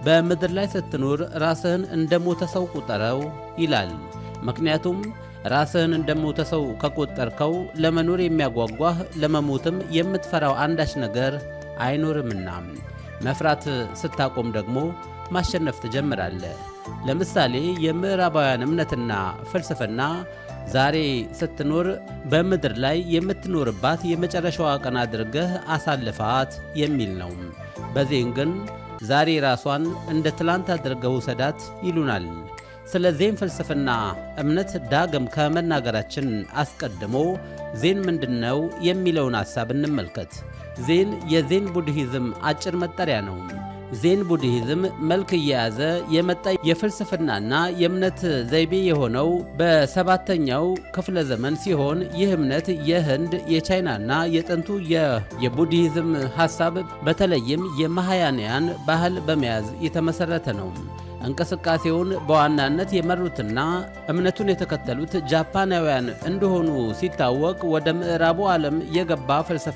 በምድር ላይ ስትኖር ራስህን እንደሞተ ሰው ቁጠረው ይላል። ምክንያቱም ራስህን እንደሞተ ሰው ከቆጠርከው ለመኖር የሚያጓጓህ ለመሞትም የምትፈራው አንዳች ነገር አይኖርምና። መፍራት ስታቆም ደግሞ ማሸነፍ ትጀምራለህ። ለምሳሌ የምዕራባውያን እምነትና ፍልስፍና ዛሬ ስትኖር በምድር ላይ የምትኖርባት የመጨረሻዋ ቀን አድርገህ አሳልፋት የሚል ነው። በዚህም ግን ዛሬ ራሷን እንደ ትላንት አድርገው ውሰዳት ይሉናል። ስለ ዜን ፍልስፍና እምነት ዳግም ከመናገራችን አስቀድሞ ዜን ምንድነው የሚለውን ሐሳብ እንመልከት። ዜን የዜን ቡድሂዝም አጭር መጠሪያ ነው። ዜን ቡድሂዝም መልክ እየያዘ የመጣ የፍልስፍናና የእምነት ዘይቤ የሆነው በሰባተኛው ክፍለ ዘመን ሲሆን ይህ እምነት የህንድ የቻይናና የጥንቱ የቡድሂዝም ሐሳብ በተለይም የመሃያንያን ባህል በመያዝ የተመሠረተ ነው። እንቅስቃሴውን በዋናነት የመሩትና እምነቱን የተከተሉት ጃፓናውያን እንደሆኑ ሲታወቅ ወደ ምዕራቡ ዓለም የገባ ፍልስፍና